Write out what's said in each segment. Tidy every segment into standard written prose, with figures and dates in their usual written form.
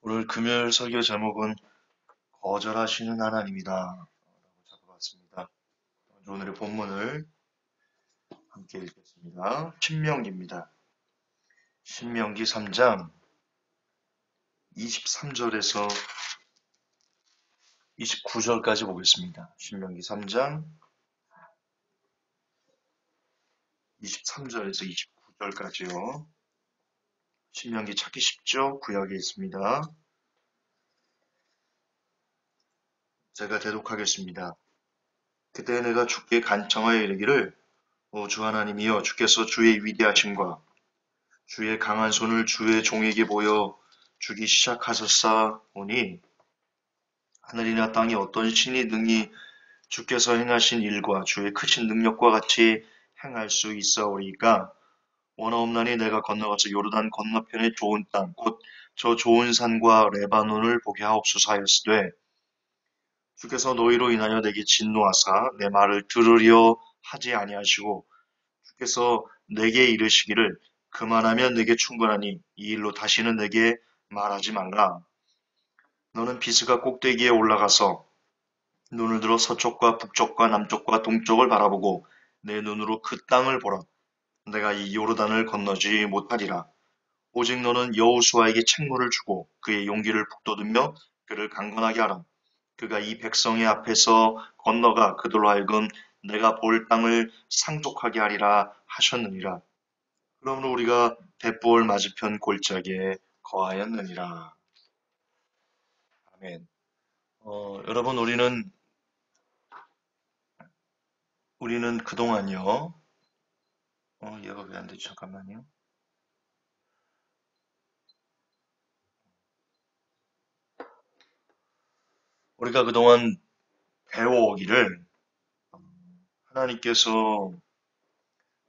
오늘 금요일 설교 제목은 거절하시는 하나님이다 라고 잡아봤습니다. 오늘의 본문을 함께 읽겠습니다. 신명기입니다. 신명기 3장 23절에서 29절까지 보겠습니다. 신명기 3장 23절에서 29절까지요. 신명기 찾기 쉽죠? 구약에 있습니다. 제가 대독하겠습니다. 그때 내가 주께 간청하여 이르기를 오 주 하나님이여 주께서 주의 위대하심과 주의 강한 손을 주의 종에게 보여 주기 시작하셨사오니 하늘이나 땅이 어떤 신이 능히 주께서 행하신 일과 주의 크신 능력과 같이 행할 수 있사오리까 원하옵나니 내가 건너가서 요르단 건너편의 좋은 땅 곧 저 좋은 산과 레바논을 보게 하옵소서 하였으되 주께서 너희로 인하여 내게 진노하사 내 말을 들으려 하지 아니하시고 주께서 내게 이르시기를 그만하면 내게 충분하니 이 일로 다시는 내게 말하지 말라. 너는 비스가 꼭대기에 올라가서 눈을 들어 서쪽과 북쪽과 남쪽과 동쪽을 바라보고 내 눈으로 그 땅을 보라. 내가 이 요르단을 건너지 못하리라. 오직 너는 여호수아에게 책무를 주고 그의 용기를 북돋우며 그를 강건하게 하라. 그가 이 백성의 앞에서 건너가 그들로 하여금 내가 볼 땅을 상속하게 하리라 하셨느니라. 그러므로 우리가 벳볼 맞은편 골짜기에 거하였느니라. 아멘. 여러분 우리는 그동안요. 얘가 왜 안 되지? 잠깐만요. 우리가 그동안 배워오기를 하나님께서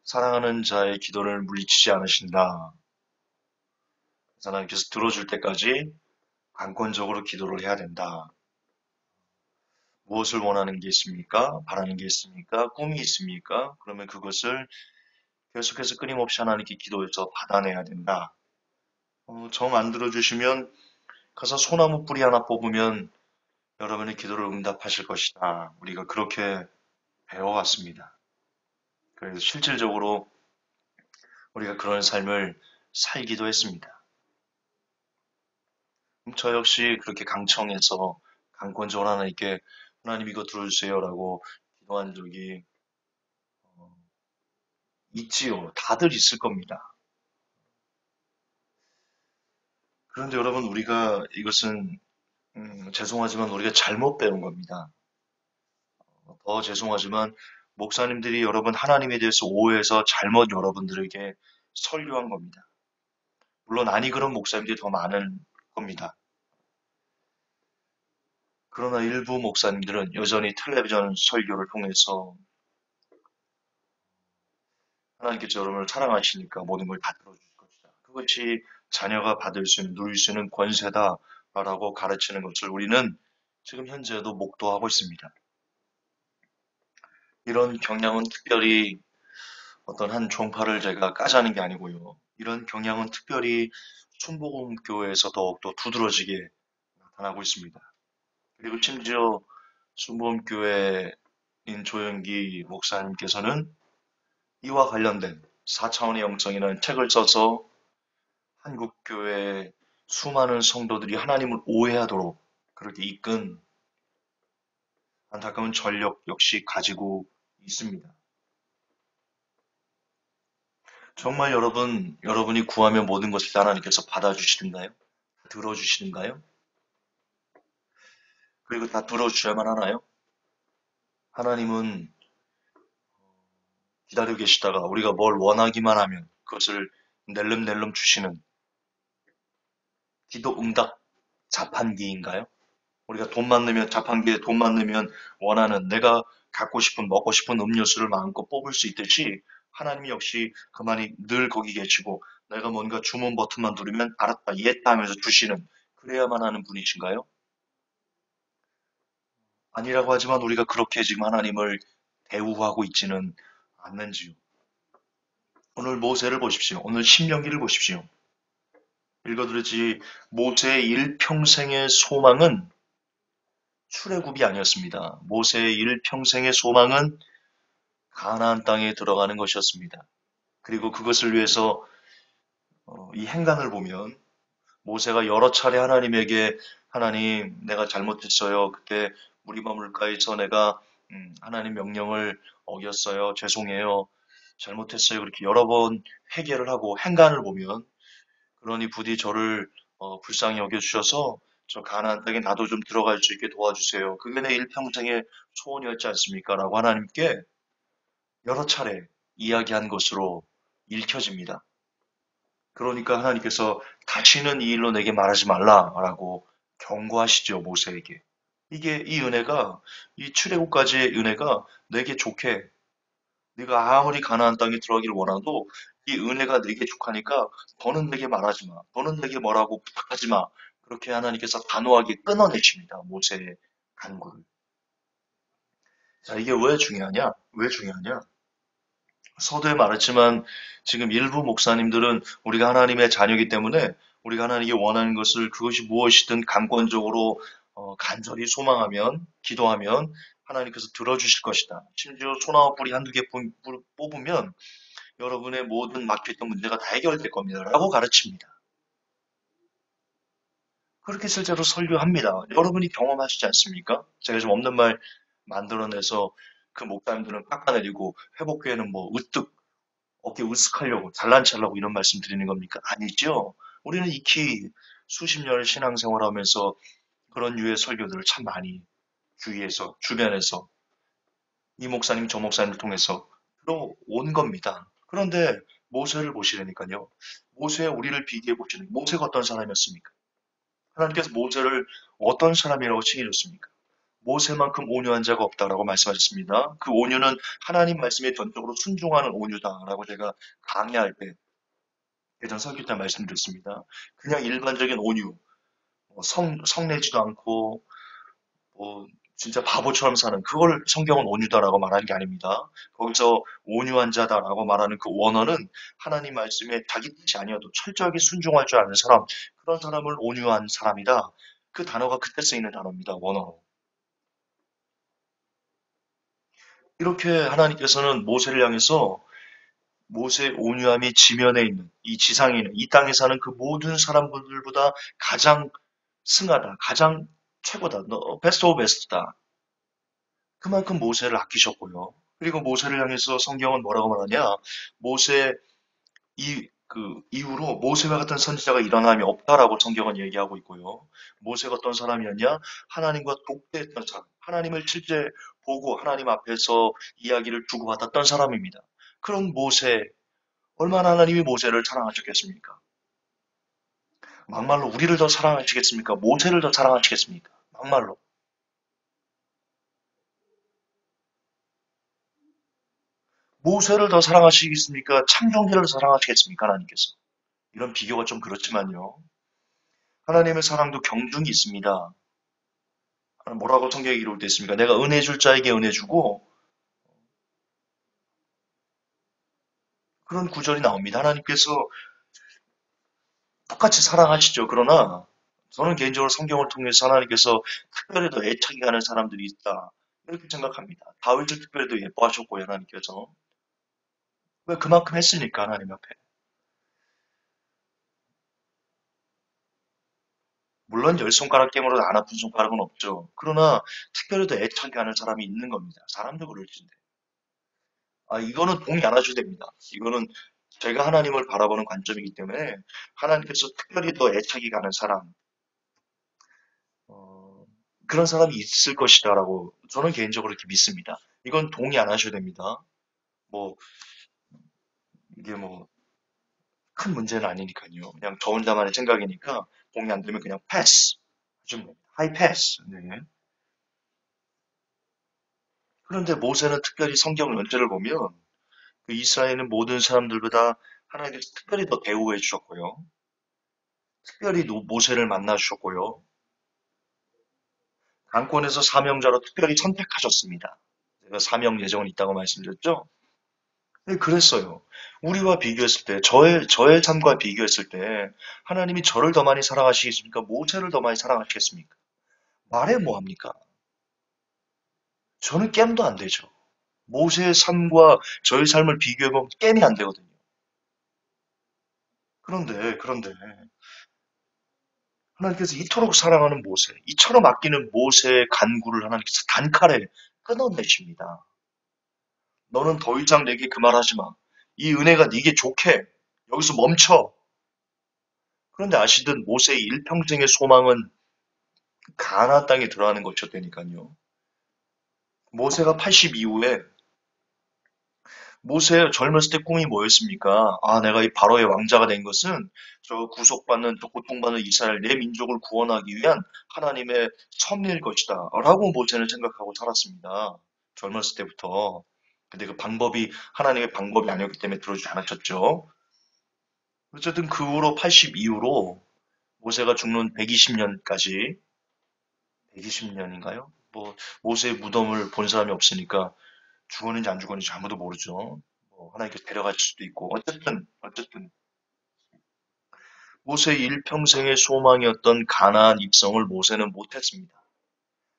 사랑하는 자의 기도를 물리치지 않으신다. 하나님께서 들어줄 때까지 강권적으로 기도를 해야 된다. 무엇을 원하는 게 있습니까? 바라는 게 있습니까? 꿈이 있습니까? 그러면 그것을 계속해서 끊임없이 하나님께 기도해서 받아내야 된다. 정 안 들어주시면 가서 소나무 뿌리 하나 뽑으면 여러분의 기도를 응답하실 것이다. 우리가 그렇게 배워왔습니다. 그래서 실질적으로 우리가 그런 삶을 살기도 했습니다. 저 역시 그렇게 강청해서 강권적으로 하나님께 하나님 이거 들어주세요라고 기도한 적이 있지요. 다들 있을 겁니다. 그런데 여러분 우리가 이것은 죄송하지만 우리가 잘못 배운 겁니다. 더 죄송하지만 목사님들이 여러분 하나님에 대해서 오해해서 잘못 여러분들에게 설교한 겁니다. 물론 아니 그런 목사님들이 더 많은 겁니다. 그러나 일부 목사님들은 여전히 텔레비전 설교를 통해서 하나님께서 여러분을 사랑하시니까 모든 걸 다 들어주실 것이다. 그것이 자녀가 받을 수 있는, 누릴 수 있는 권세다라고 가르치는 것을 우리는 지금 현재도 목도하고 있습니다. 이런 경향은 특별히 어떤 한 종파를 제가 까자는 게 아니고요. 이런 경향은 특별히 순복음교회에서 더욱더 두드러지게 나타나고 있습니다. 그리고 심지어 순복음교회인 조영기 목사님께서는 이와 관련된 4차원의 영성이라는 책을 써서 한국교회의 수많은 성도들이 하나님을 오해하도록 그렇게 이끈 안타까운 전력 역시 가지고 있습니다. 정말 여러분이 구하면 모든 것을 하나님께서 받아주시는가요? 들어주시는가요? 그리고 다 들어주셔야만 하나요? 하나님은 기다리고 계시다가 우리가 뭘 원하기만 하면 그것을 낼름낼름 주시는 기도 응답 자판기인가요? 우리가 돈만 넣으면 자판기에 돈만 넣으면 원하는 내가 갖고 싶은 먹고 싶은 음료수를 마음껏 뽑을 수 있듯이 하나님 역시 그만이 늘 거기 계시고 내가 뭔가 주문 버튼만 누르면 알았다 이해했다 하면서 주시는 그래야만 하는 분이신가요? 아니라고 하지만 우리가 그렇게 지금 하나님을 대우하고 있지는 않는지요. 오늘 모세를 보십시오. 오늘 신명기를 보십시오. 읽어드렸지 모세의 일평생의 소망은 출애굽이 아니었습니다. 모세의 일평생의 소망은 가나안 땅에 들어가는 것이었습니다. 그리고 그것을 위해서 이 행간을 보면 모세가 여러 차례 하나님에게 하나님 내가 잘못했어요. 그때 무리바 물가에서 내가 하나님 명령을 어겼어요. 죄송해요. 잘못했어요. 그렇게 여러 번 회개를 하고 행간을 보면 그러니 부디 저를 불쌍히 여겨주셔서 저 가나안 땅에 나도 좀 들어갈 수 있게 도와주세요. 그게 내 일평생의 소원이었지 않습니까? 라고 하나님께 여러 차례 이야기한 것으로 읽혀집니다. 그러니까 하나님께서 다시는 이 일로 내게 말하지 말라라고 경고하시죠, 모세에게. 이게 이 은혜가 이 출애굽까지의 은혜가 내게 좋게 네가 아무리 가나안 땅에 들어가기를 원해도 이 은혜가 내게 족하니까 더는 내게 말하지 마. 더는 내게 뭐라고 부탁하지 마. 그렇게 하나님께서 단호하게 끊어내십니다. 모세의 간구를. 자, 이게 왜 중요하냐? 왜 중요하냐? 서두에 말했지만 지금 일부 목사님들은 우리가 하나님의 자녀이기 때문에 우리가 하나님께 원하는 것을 그것이 무엇이든 강권적으로 간절히 소망하면 기도하면 하나님께서 들어주실 것이다. 심지어 소나무 뿌리 한두 개 뽑으면 여러분의 모든 막혀있던 문제가 다 해결될 겁니다. 라고 가르칩니다. 그렇게 실제로 설교합니다. 여러분이 경험하시지 않습니까? 제가 좀 없는 말 만들어내서 그 목사님들은 깎아내리고 회복교회는 뭐 으뜩 어깨 으쓱하려고 잘난 체하려고 이런 말씀 드리는 겁니까? 아니죠. 우리는 익히 수십 년을 신앙생활하면서 그런 유의 설교들을 참 많이 주위에서 주변에서 이 목사님 저 목사님을 통해서 들어온 겁니다. 그런데 모세를 보시려니까요. 모세와 우리를 비교해 보시는 모세가 어떤 사람이었습니까? 하나님께서 모세를 어떤 사람이라고 칭해줬습니까? 모세만큼 온유한 자가 없다라고 말씀하셨습니다. 그 온유는 하나님 말씀에 전적으로 순종하는 온유다라고 제가 강의할 때 예전 설교 때 말씀드렸습니다. 그냥 일반적인 온유, 성내지도 않고 뭐 진짜 바보처럼 사는 그걸 성경은 온유다라고 말하는 게 아닙니다. 거기서 온유한 자다라고 말하는 그 원어는 하나님 말씀에 자기 뜻이 아니어도 철저하게 순종할 줄 아는 사람, 그런 사람을 온유한 사람이다. 그 단어가 그때 쓰이는 단어입니다. 원어로. 이렇게 하나님께서는 모세를 향해서 모세의 온유함이 지면에 있는 이 지상에 있는 이 땅에 사는 그 모든 사람들보다 가장 승하다, 가장 최고다, 너 베스트 오브 베스트다. 그만큼 모세를 아끼셨고요. 그리고 모세를 향해서 성경은 뭐라고 말하냐? 모세 그 이후로 모세와 같은 선지자가 일어남이 없다라고 성경은 얘기하고 있고요. 모세가 어떤 사람이었냐? 하나님과 독대했던 사람, 하나님을 실제 보고 하나님 앞에서 이야기를 주고받았던 사람입니다. 그런 모세, 얼마나 하나님이 모세를 사랑하셨겠습니까? 막말로 우리를 더 사랑하시겠습니까? 모세를 더 사랑하시겠습니까? 막말로. 모세를 더 사랑하시겠습니까? 창경기를 더 사랑하시겠습니까? 하나님께서. 이런 비교가 좀 그렇지만요. 하나님의 사랑도 경중이 있습니다. 뭐라고 성경에 기록되어 있습니까? 내가 은혜 줄 자에게 은혜 주고 그런 구절이 나옵니다. 하나님께서 똑같이 사랑하시죠. 그러나 저는 개인적으로 성경을 통해서 하나님께서 특별히 더 애착이 가는 사람들이 있다. 이렇게 생각합니다. 다윗을 특별히 더 예뻐하셨고요. 하나님께서. 왜 그만큼 했으니까 하나님 앞에. 물론 열 손가락 깨물어도 안 아픈 손가락은 없죠. 그러나 특별히 더 애착이 가는 사람이 있는 겁니다. 사람도 그럴진데. 이거는 동의 안 하셔도 됩니다. 이거는 제가 하나님을 바라보는 관점이기 때문에 하나님께서 특별히 더 애착이 가는 사람, 어, 그런 사람이 있을 것이다라고 저는 개인적으로 이렇게 믿습니다. 이건 동의 안 하셔도 됩니다. 뭐 이게 뭐 큰 문제는 아니니까요. 그냥 저 혼자만의 생각이니까 동의 안 되면 그냥 패스. 좀 하이 패스. 네. 그런데 모세는 특별히 성경 전체를 보면 그 이스라엘은 모든 사람들보다 하나님께서 특별히 더 대우해 주셨고요. 특별히 모세를 만나 주셨고요. 당권에서 사명자로 특별히 선택하셨습니다. 제가 사명 예정은 있다고 말씀드렸죠. 네, 그랬어요. 우리와 비교했을 때, 저의 삶과 비교했을 때, 하나님이 저를 더 많이 사랑하시겠습니까? 모세를 더 많이 사랑하시겠습니까? 말해 뭐 합니까? 저는 겜도 안 되죠. 모세의 삶과 저의 삶을 비교해보면 겜이 안 되거든요. 그런데, 하나님께서 이토록 사랑하는 모세, 이처럼 아끼는 모세의 간구를 하나님께서 단칼에 끊어내십니다. 너는 더 이상 내게 그 말하지 마. 이 은혜가 네게 좋게. 여기서 멈춰. 그런데 아시듯 모세의 일평생의 소망은 가나안 땅에 들어가는 것이었다니까요. 모세가 80 이후에 모세 젊었을 때 꿈이 뭐였습니까? 아, 내가 이 바로의 왕자가 된 것은 저 구속받는, 또 고통받는 이스라엘 내 민족을 구원하기 위한 하나님의 섭리일 것이다. 라고 모세는 생각하고 살았습니다. 젊었을 때부터. 근데 그 방법이 하나님의 방법이 아니었기 때문에 들어주지 않았었죠. 어쨌든 그 후로 80 이후로 모세가 죽는 120년까지, 120년인가요? 뭐, 모세의 무덤을 본 사람이 없으니까 죽었는지 안 죽었는지 아무도 모르죠. 뭐 하나님께서 데려가실 수도 있고 어쨌든 모세의 일평생의 소망이었던 가나안 입성을 모세는 못했습니다.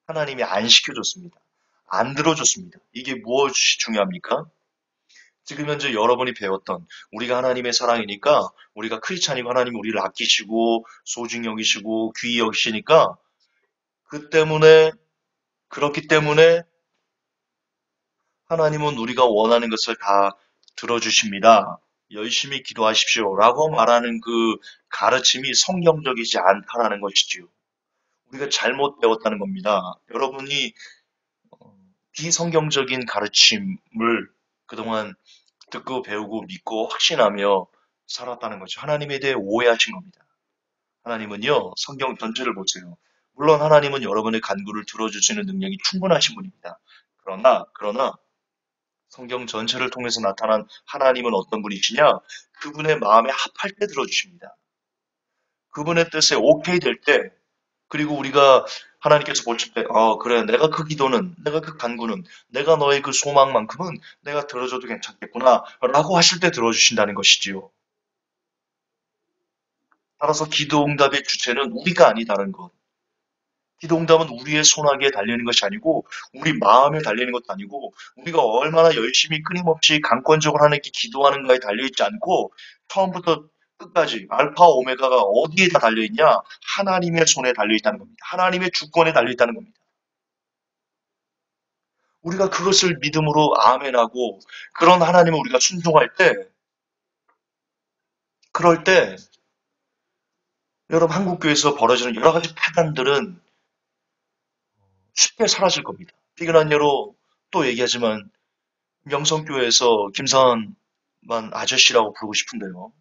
하나님이 안 시켜줬습니다. 안 들어줬습니다. 이게 무엇이 중요합니까? 지금 현재 여러분이 배웠던 우리가 하나님의 사랑이니까 우리가 크리스찬이고 하나님이 우리를 아끼시고 소중히 여기시고 귀히 여기시니까 그 때문에 그렇기 때문에 하나님은 우리가 원하는 것을 다 들어주십니다. 열심히 기도하십시오. 라고 말하는 그 가르침이 성경적이지 않다라는 것이지요. 우리가 잘못 배웠다는 겁니다. 여러분이 비성경적인 가르침을 그동안 듣고 배우고 믿고 확신하며 살았다는 거죠. 하나님에 대해 오해하신 겁니다. 하나님은요, 성경 전체를 보세요. 물론 하나님은 여러분의 간구를 들어주시는 능력이 충분하신 분입니다. 그러나 성경 전체를 통해서 나타난 하나님은 어떤 분이시냐? 그분의 마음에 합할 때 들어주십니다. 그분의 뜻에 오케이 될 때, 그리고 우리가 하나님께서 보실 때, 그래, 내가 그 간구는, 내가 너의 그 소망만큼은 내가 들어줘도 괜찮겠구나, 라고 하실 때 들어주신다는 것이지요. 따라서 기도 응답의 주체는 우리가 아니다는 것. 기도응답은 우리의 손아귀에 달리는 것이 아니고 우리 마음에 달리는 것도 아니고 우리가 얼마나 열심히 끊임없이 강권적으로 하나님께 기도하는가에 달려있지 않고 처음부터 끝까지 알파 오메가가 어디에 다 달려있냐? 하나님의 손에 달려있다는 겁니다. 하나님의 주권에 달려있다는 겁니다. 우리가 그것을 믿음으로 아멘하고 그런 하나님을 우리가 순종할 때 그럴 때 여러분 한국교회에서 벌어지는 여러 가지 파단들은 쉽게 사라질 겁니다. 비근한 예로 또 얘기하지만 명성교회에서 김성만 아저씨라고 부르고 싶은데요.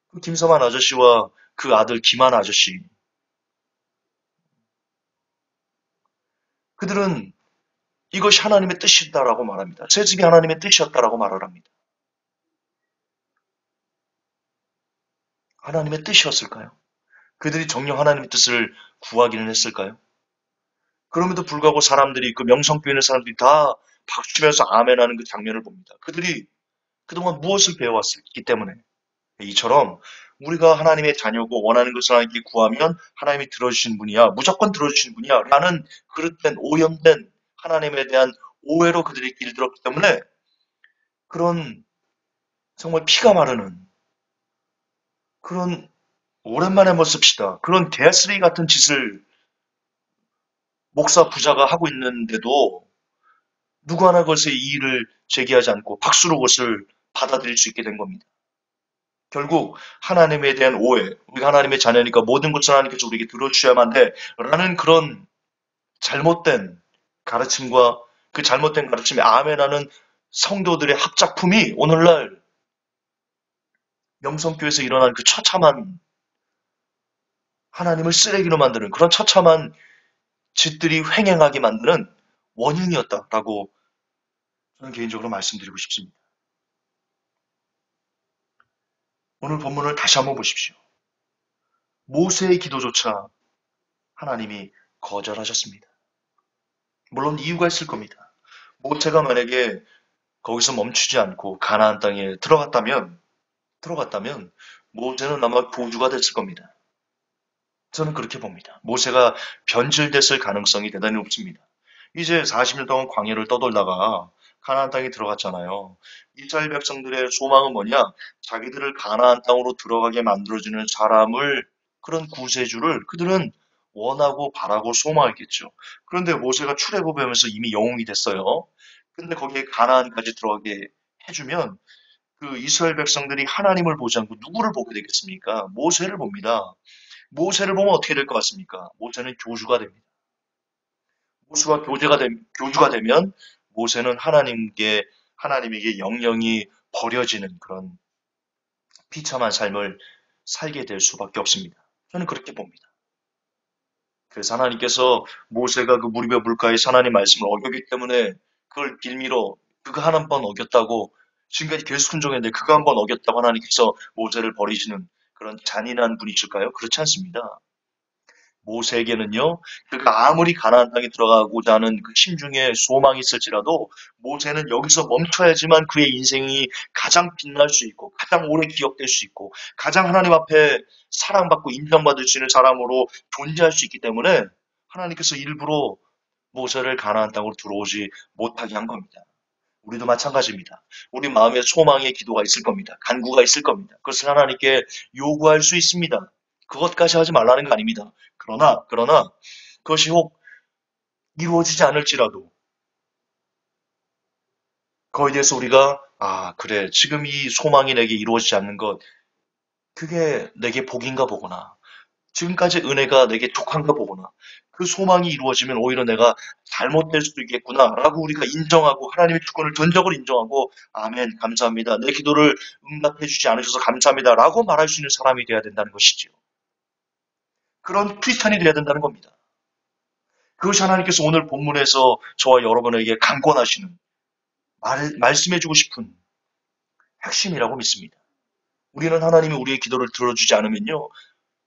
그 김성만 아저씨와 그 아들 김한 아저씨, 그들은 이것이 하나님의 뜻이다라고 말합니다. 새 집이 하나님의 뜻이었다라고 말을 합니다. 하나님의 뜻이었을까요? 그들이 정녕 하나님의 뜻을 구하기는 했을까요? 그럼에도 불구하고 사람들이 그 명성교회 있는 사람들이 다 박수치면서 아멘하는 그 장면을 봅니다. 그들이 그동안 무엇을 배워왔기 때문에 이처럼 우리가 하나님의 자녀고 원하는 것을 하나님께 구하면 하나님이 들어주시는 분이야. 무조건 들어주시는 분이야. 라는 그릇된 오염된 하나님에 대한 오해로 그들이 길들었기 때문에 그런 정말 피가 마르는 그런 오랜만에 한번 씁시다. 그런 개쓰레기 같은 짓을 목사 부자가 하고 있는데도 누구 하나 그것에 이의를 제기하지 않고 박수로 그것을 받아들일 수 있게 된 겁니다. 결국 하나님에 대한 오해, 우리가 하나님의 자녀니까 모든 것을 하나님께서 우리에게 들어주셔야만 돼 라는 그런 잘못된 가르침과 그 잘못된 가르침에 아멘하는 성도들의 합작품이 오늘날 명성교회에서 일어난 그 처참한 하나님을 쓰레기로 만드는 그런 처참한 짓들이 횡행하게 만드는 원인이었다라고 저는 개인적으로 말씀드리고 싶습니다. 오늘 본문을 다시 한번 보십시오. 모세의 기도조차 하나님이 거절하셨습니다. 물론 이유가 있을 겁니다. 모세가 만약에 거기서 멈추지 않고 가나안 땅에 들어갔다면 모세는 아마 보주가 됐을 겁니다. 저는 그렇게 봅니다. 모세가 변질됐을 가능성이 대단히 높습니다. 이제 40년 동안 광야를 떠돌다가 가나안 땅에 들어갔잖아요. 이스라엘 백성들의 소망은 뭐냐? 자기들을 가나안 땅으로 들어가게 만들어주는 사람을, 그런 구세주를 그들은 원하고 바라고 소망했겠죠. 그런데 모세가 출애굽하면서 이미 영웅이 됐어요. 근데 거기에 가나안까지 들어가게 해주면 그 이스라엘 백성들이 하나님을 보지 않고 누구를 보게 되겠습니까? 모세를 봅니다. 모세를 보면 어떻게 될 것 같습니까? 모세는 교주가 됩니다. 모세가 교주가 되면 모세는 하나님에게 영영이 버려지는 그런 비참한 삶을 살게 될 수밖에 없습니다. 저는 그렇게 봅니다. 그래서 하나님께서 모세가 그 무리배 물가에 하나님 말씀을 어겼기 때문에 그걸 빌미로 그거 한 번 어겼다고 지금까지 계속 순종했는데 그거 한 번 어겼다고 하나님께서 모세를 버리시는 그런 잔인한 분이실까요? 그렇지 않습니다. 모세에게는요, 그가 아무리 가나안 땅에 들어가고자 하는 그 심중에 소망이 있을지라도 모세는 여기서 멈춰야지만 그의 인생이 가장 빛날 수 있고 가장 오래 기억될 수 있고 가장 하나님 앞에 사랑받고 인정받을 수 있는 사람으로 존재할 수 있기 때문에 하나님께서 일부러 모세를 가나안 땅으로 들어오지 못하게 한 겁니다. 우리도 마찬가지입니다. 우리 마음에 소망의 기도가 있을 겁니다. 간구가 있을 겁니다. 그것을 하나님께 요구할 수 있습니다. 그것까지 하지 말라는 거 아닙니다. 그러나 그것이 혹 이루어지지 않을지라도 거기에 대해서 우리가 그래 지금 이 소망이 내게 이루어지지 않는 것 그게 내게 복인가 보구나. 지금까지 은혜가 내게 족한가 보구나. 그 소망이 이루어지면 오히려 내가 잘못될 수도 있겠구나라고 우리가 인정하고 하나님의 주권을 전적으로 인정하고 아멘 감사합니다. 내 기도를 응답해 주지 않으셔서 감사합니다라고 말할 수 있는 사람이 되어야 된다는 것이지요. 그런 크리스찬이 되어야 된다는 겁니다. 그것이 하나님께서 오늘 본문에서 저와 여러분에게 강권하시는 말씀해주고 싶은 핵심이라고 믿습니다. 우리는 하나님이 우리의 기도를 들어주지 않으면요.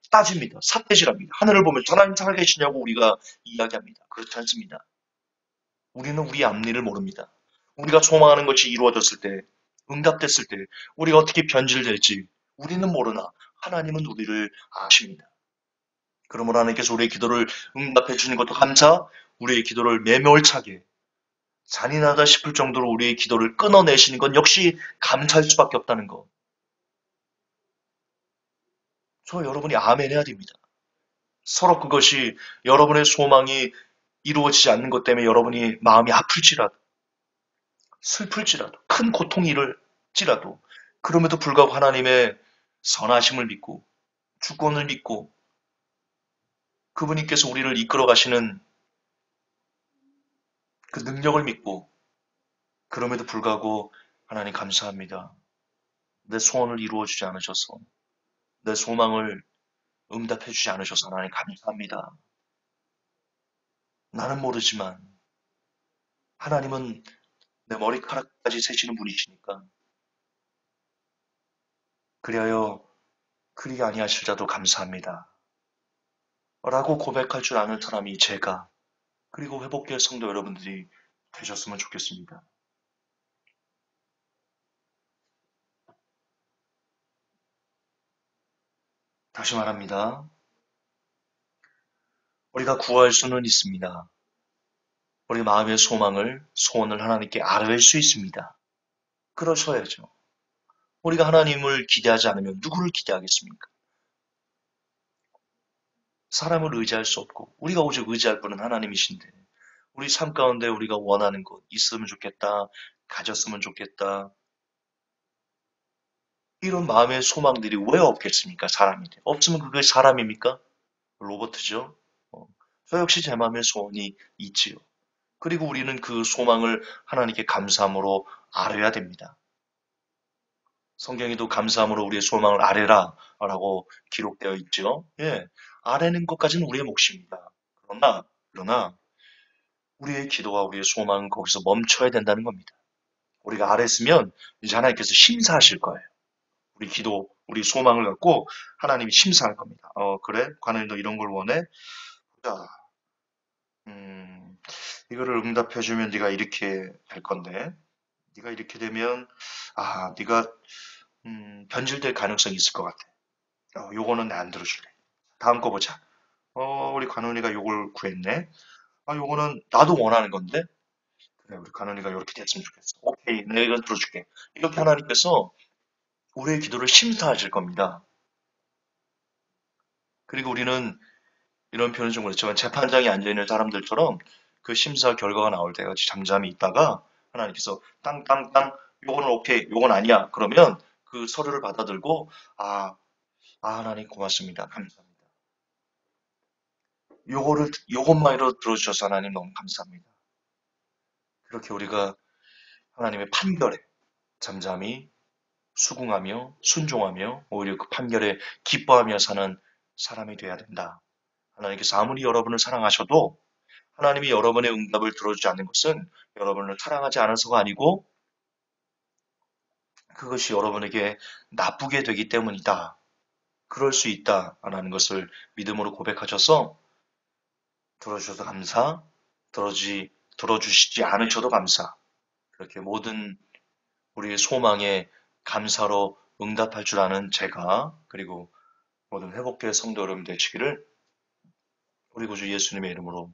따집니다. 삿대질합니다. 하늘을 보면 하나님 살아계시냐고 우리가 이야기합니다. 그렇지 않습니다. 우리는 우리 앞일을 모릅니다. 우리가 소망하는 것이 이루어졌을 때, 응답됐을 때, 우리가 어떻게 변질될지 우리는 모르나 하나님은 우리를 아십니다. 그러므로 하나님께서 우리의 기도를 응답해 주는 것도 감사, 우리의 기도를 매몰차게 잔인하다 싶을 정도로 우리의 기도를 끊어내시는 건 역시 감사할 수밖에 없다는 것. 저 여러분이 아멘 해야 됩니다. 서로 그것이 여러분의 소망이 이루어지지 않는 것 때문에 여러분이 마음이 아플지라도, 슬플지라도, 큰 고통이 일을지라도, 그럼에도 불구하고 하나님의 선하심을 믿고, 주권을 믿고, 그분께서 우리를 이끌어 가시는 그 능력을 믿고, 그럼에도 불구하고 하나님 감사합니다. 내 소원을 이루어 주지 않으셔서, 내 소망을 응답해 주지 않으셔서 하나님 감사합니다. 나는 모르지만 하나님은 내 머리카락까지 세시는 분이시니까 그리하여 그리 아니하실 자도 감사합니다. 라고 고백할 줄 아는 사람이 제가 그리고 회복교회 성도 여러분들이 되셨으면 좋겠습니다. 다시 말합니다. 우리가 구할 수는 있습니다. 우리 마음의 소원을 하나님께 아뢰일 수 있습니다. 그러셔야죠. 우리가 하나님을 기대하지 않으면 누구를 기대하겠습니까? 사람을 의지할 수 없고 우리가 오직 의지할 분은 하나님이신데 우리 삶 가운데 우리가 원하는 것 있으면 좋겠다, 가졌으면 좋겠다 이런 마음의 소망들이 왜 없겠습니까? 사람인데 없으면 그게 사람입니까? 로버트죠. 저 역시 제 마음의 소원이 있지요. 그리고 우리는 그 소망을 하나님께 감사함으로 아뢰야 됩니다. 성경에도 감사함으로 우리의 소망을 아뢰라 라고 기록되어 있죠. 예, 아뢰는 것까지는 우리의 몫입니다. 그러나 우리의 기도와 우리의 소망은 거기서 멈춰야 된다는 겁니다. 우리가 아뢰으면 이제 하나님께서 심사하실 거예요. 우리 기도, 우리 소망을 갖고 하나님이 심사할 겁니다. 그래? 관원이 너 이런 걸 원해? 자, 이거를 응답해주면 네가 이렇게 될 건데 네가 이렇게 되면 네가 변질될 가능성이 있을 것 같아. 요거는 내 안 들어줄래. 다음 거 보자. 우리 관원이가 요걸 구했네. 요거는 나도 원하는 건데. 그래, 우리 관원이가 이렇게 됐으면 좋겠어. 오케이, 내가 이건 들어줄게. 이렇게 하나님께서 우리의 기도를 심사하실 겁니다. 그리고 우리는 이런 표현을 좀 그렇지만 재판장에 앉아있는 사람들처럼 그 심사 결과가 나올 때까지 잠잠히 있다가 하나님께서 땅땅땅 요거는 오케이, 요건 아니야. 그러면 그 서류를 받아들고 하나님 고맙습니다. 감사합니다. 요것만으로 들어주셔서 하나님 너무 감사합니다. 그렇게 우리가 하나님의 판결에 잠잠히 수긍하며 순종하며 오히려 그 판결에 기뻐하며 사는 사람이 되어야 된다. 하나님께서 아무리 여러분을 사랑하셔도 하나님이 여러분의 응답을 들어주지 않는 것은 여러분을 사랑하지 않아서가 아니고 그것이 여러분에게 나쁘게 되기 때문이다. 그럴 수 있다라는 것을 믿음으로 고백하셔서 들어주셔서 감사, 들어주시지 않으셔도 감사. 그렇게 모든 우리의 소망에 감사로 응답할 줄 아는 제가 그리고 모든 회복될 성도 여러분 되시기를 우리 구주 예수님의 이름으로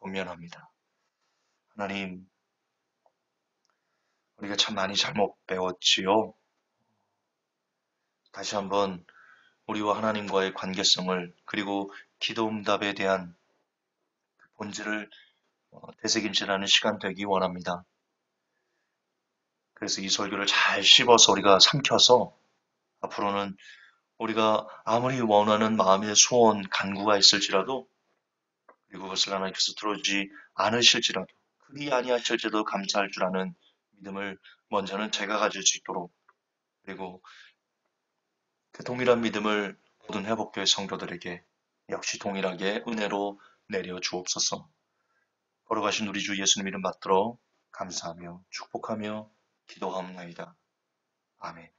권면합니다. 하나님, 우리가 참 많이 잘못 배웠지요. 다시 한번 우리와 하나님과의 관계성을 그리고 기도 응답에 대한 본질을 되새김질하는 시간 되기 원합니다. 그래서 이 설교를 잘 씹어서 우리가 삼켜서 앞으로는 우리가 아무리 원하는 마음의 소원, 간구가 있을지라도 그리고 그것을 하나님께서 들어주지 않으실지라도 그리 아니하실지라도 감사할 줄 아는 믿음을 먼저는 제가 가질 수 있도록 그리고 그 동일한 믿음을 모든 회복교회 성도들에게 역시 동일하게 은혜로 내려 주옵소서. 걸어가신 우리 주 예수님 이름 받들어 감사하며 축복하며 기도하옵나이다. 아멘.